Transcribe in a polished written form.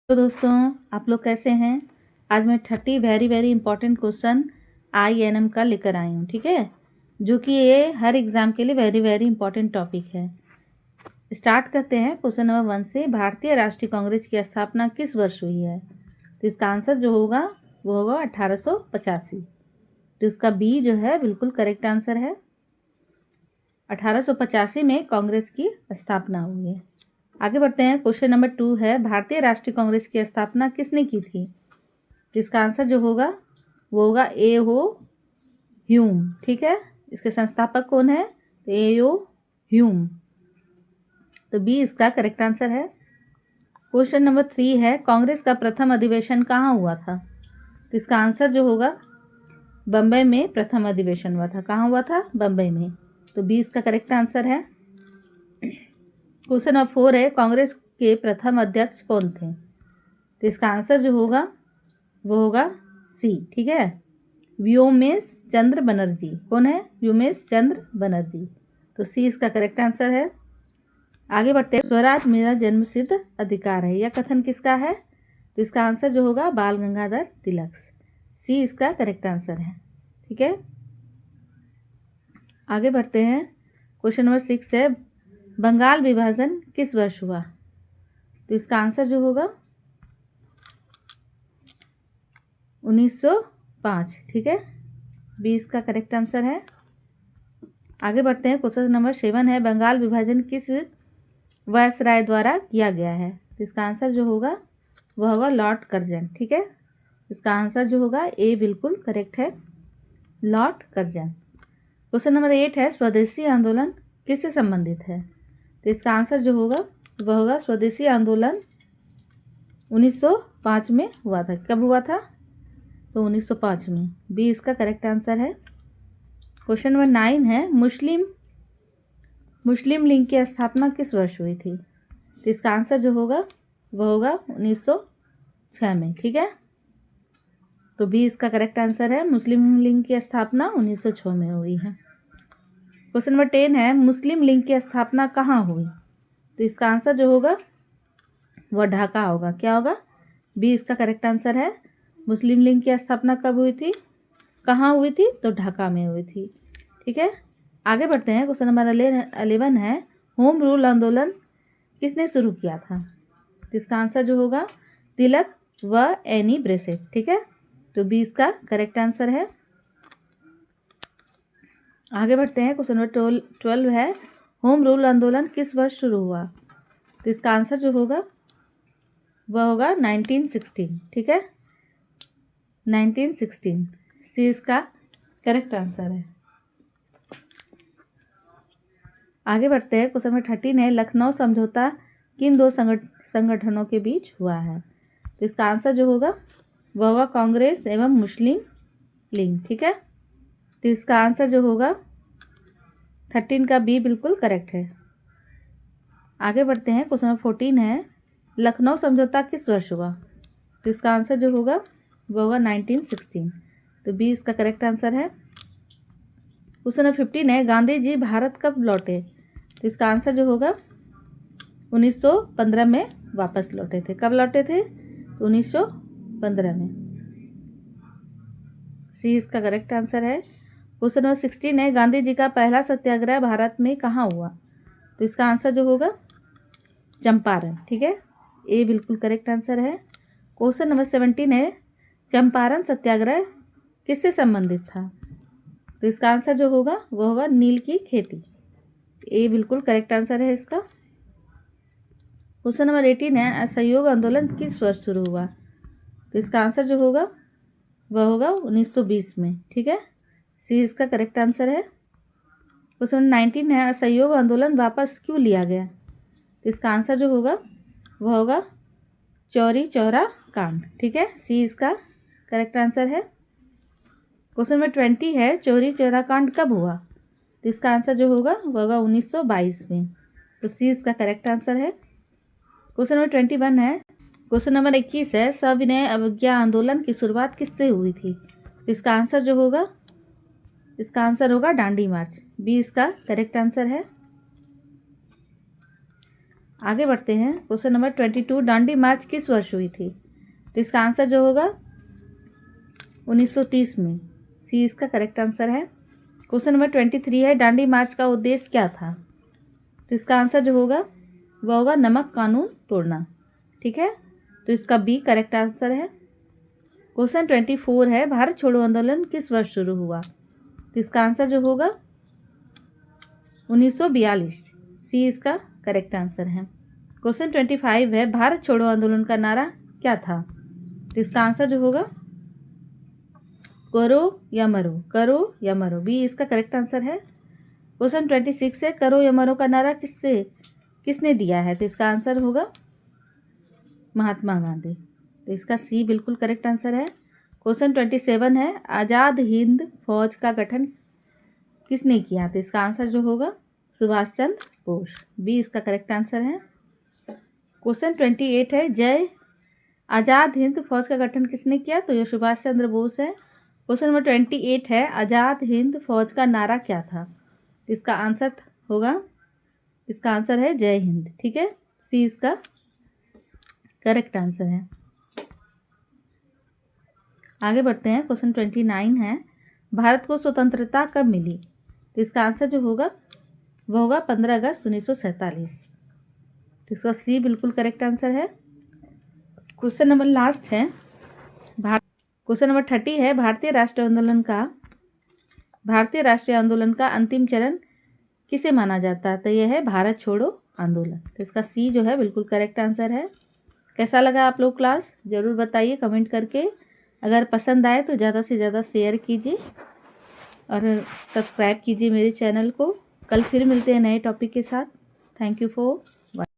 तो दोस्तों, आप लोग कैसे हैं। आज मैं 30 very very important question INM का लेकर आई हूँ, ठीक है, जो कि ये हर एग्ज़ाम के लिए वेरी वेरी इंपॉर्टेंट टॉपिक है। स्टार्ट करते हैं क्वेश्चन नंबर 1 से। भारतीय राष्ट्रीय कांग्रेस की स्थापना किस वर्ष हुई है? तो इसका आंसर जो होगा वो होगा 1885। तो इसका बी जो है बिल्कुल करेक्ट आंसर है। 1885 में कांग्रेस की स्थापना हुई है। आगे बढ़ते हैं। क्वेश्चन नंबर 2 है, भारतीय राष्ट्रीय कांग्रेस की स्थापना किसने की थी? तो इसका आंसर जो होगा वो होगा A.O. ह्यूम, ठीक है। इसके संस्थापक कौन है? तो A.O. ह्यूम। तो बी इसका करेक्ट आंसर है। क्वेश्चन नंबर 3 है, कांग्रेस का प्रथम अधिवेशन कहाँ हुआ था? तो इसका आंसर जो होगा बम्बई में प्रथम अधिवेशन हुआ था। कहाँ हुआ था? बम्बई में। तो बी इसका करेक्ट आंसर है। क्वेश्चन नंबर 4 है, कांग्रेस के प्रथम अध्यक्ष कौन थे? तो इसका आंसर जो होगा वो होगा सी, ठीक है, व्योमेश चंद्र बनर्जी। कौन है? व्योमेश चंद्र बनर्जी। तो सी इसका करेक्ट आंसर है। आगे बढ़ते हैं। स्वराज मेरा जन्मसिद्ध अधिकार है, यह कथन किसका है? तो इसका आंसर जो होगा बाल गंगाधर तिलक। सी इसका करेक्ट आंसर है, ठीक है। आगे बढ़ते हैं। क्वेश्चन नंबर 6 है, बंगाल विभाजन किस वर्ष हुआ? तो इसका आंसर जो होगा 1905, ठीक है। बी इसका करेक्ट आंसर है। आगे बढ़ते हैं। क्वेश्चन नंबर 7 है, बंगाल विभाजन किस वायसराय द्वारा किया गया है? तो इसका आंसर जो होगा वह होगा लॉर्ड कर्जन, ठीक है। इसका आंसर जो होगा ए बिल्कुल करेक्ट है, लॉर्ड कर्जन। क्वेश्चन नंबर 8 है, स्वदेशी आंदोलन किससे संबंधित है? तो इसका आंसर जो होगा वह होगा स्वदेशी आंदोलन 1905 में हुआ था। कब हुआ था? तो 1905 में। बी इसका करेक्ट आंसर है। क्वेश्चन नंबर 9 है, मुस्लिम लीग की स्थापना किस वर्ष हुई थी? तो इसका आंसर जो होगा वह होगा 1906 में, ठीक है। तो बी इसका करेक्ट आंसर है, मुस्लिम लीग की स्थापना 1906 में हुई है। क्वेश्चन नंबर 10 है, मुस्लिम लीग की स्थापना कहाँ हुई? तो इसका आंसर जो होगा वह ढाका होगा। क्या होगा? बी इसका करेक्ट आंसर है। मुस्लिम लीग की स्थापना कब हुई थी, कहाँ हुई थी? तो ढाका में हुई थी, ठीक है। आगे बढ़ते हैं। क्वेश्चन नंबर 11 है, होम रूल आंदोलन किसने शुरू किया था? तो इसका आंसर जो होगा तिलक व एनी बेसेंट, ठीक है। तो बी इसका करेक्ट आंसर है। आगे बढ़ते हैं। क्वेश्चन नंबर 12 है, होम रूल आंदोलन किस वर्ष शुरू हुआ? तो इसका आंसर जो होगा वह होगा 1916, ठीक है, 1916। सी इसका करेक्ट आंसर है। आगे बढ़ते हैं। क्वेश्चन नंबर 13 है, लखनऊ समझौता किन दो संगठनों के बीच हुआ है? तो इसका आंसर जो होगा वह होगा कांग्रेस एवं मुस्लिम लीग, ठीक है। तो इसका आंसर जो होगा 13 का बी बिल्कुल करेक्ट है। आगे बढ़ते हैं। क्वेश्चन नंबर 14 है, लखनऊ समझौता किस वर्ष हुआ? तो इसका आंसर जो होगा वह होगा 1916। तो बी इसका करेक्ट आंसर है। क्वेश्चन नंबर 15 है, गांधी जी भारत कब लौटे? तो इसका आंसर जो होगा 1915 में वापस लौटे थे। कब लौटे थे? तो 1915 में। सी इसका करेक्ट आंसर है। क्वेश्चन नंबर 16 है, गांधी जी का पहला सत्याग्रह भारत में कहाँ हुआ? तो इसका आंसर जो होगा चंपारण, ठीक है। ए बिल्कुल करेक्ट आंसर है। क्वेश्चन नंबर 17 है, चंपारण सत्याग्रह किससे संबंधित था? तो इसका आंसर जो होगा वह होगा नील की खेती। ए बिल्कुल करेक्ट आंसर है इसका। क्वेश्चन नंबर 18 है, असहयोग आंदोलन किस वर्ष शुरू हुआ? तो इसका आंसर जो होगा वह होगा 1920 में, ठीक है। सी इसका करेक्ट आंसर है। क्वेश्चन नंबर 19 है, असहयोग आंदोलन वापस क्यों लिया गया? तो इसका आंसर जो होगा वह होगा चौरी चौरा कांड, ठीक है। सी इसका करेक्ट आंसर है। क्वेश्चन नंबर 20 है, चौरी चौरा कांड कब हुआ? तो इसका आंसर जो होगा वह होगा 1922 में। तो सी इसका करेक्ट आंसर है। क्वेश्चन नंबर 21 है, क्वेश्चन नंबर 21 है, सविनय अवज्ञा आंदोलन की शुरुआत किससे हुई थी? तो इसका आंसर जो होगा इसका आंसर होगा डांडी मार्च। बी इसका करेक्ट आंसर है। आगे बढ़ते हैं। क्वेश्चन नंबर 22, दांडी मार्च किस वर्ष हुई थी? तो इसका आंसर जो होगा 1930 में। सी इसका करेक्ट आंसर है। क्वेश्चन नंबर 23 है, दांडी मार्च का उद्देश्य क्या था? तो इसका आंसर जो होगा वह होगा नमक कानून तोड़ना। ठीक है, तो इसका बी करेक्ट आंसर है। क्वेश्चन 24 है, भारत छोड़ो आंदोलन किस वर्ष शुरू हुआ? तो इसका आंसर जो होगा 1942। सी इसका करेक्ट आंसर है। क्वेश्चन 25 है, भारत छोड़ो आंदोलन का नारा क्या था? तो इसका आंसर जो होगा करो या मरो, करो या मरो। बी इसका करेक्ट आंसर है। क्वेश्चन 26 है, करो या मरो का नारा किसने दिया है? तो इसका आंसर होगा महात्मा गांधी। तो इसका सी बिल्कुल करेक्ट आंसर है। क्वेश्चन 27 है, आज़ाद हिंद फौज का गठन किसने किया? तो इसका आंसर जो होगा सुभाष चंद्र बोस। बी इसका करेक्ट आंसर है। क्वेश्चन 28 है, आज़ाद हिंद फौज का गठन किसने किया? तो यह सुभाष चंद्र बोस है। क्वेश्चन नंबर 28 है, आज़ाद हिंद फौज का नारा क्या था? इसका आंसर होगा, इसका आंसर है जय हिंद। ठीक है, सी इसका करेक्ट आंसर है। आगे बढ़ते हैं। क्वेश्चन 29 है, भारत को स्वतंत्रता कब मिली? तो इसका आंसर जो होगा वह होगा 15 अगस्त 1947। तो इसका सी बिल्कुल करेक्ट आंसर है। क्वेश्चन नंबर लास्ट है, क्वेश्चन नंबर 30 है, भारतीय राष्ट्रीय आंदोलन का अंतिम चरण किसे माना जाता है? तो यह है भारत छोड़ो आंदोलन। तो इसका सी जो है बिल्कुल करेक्ट आंसर है। कैसा लगा आप लोग क्लास, ज़रूर बताइए कमेंट करके। अगर पसंद आए तो ज़्यादा से ज़्यादा शेयर कीजिए और सब्सक्राइब कीजिए मेरे चैनल को। कल फिर मिलते हैं नए टॉपिक के साथ। Thank you for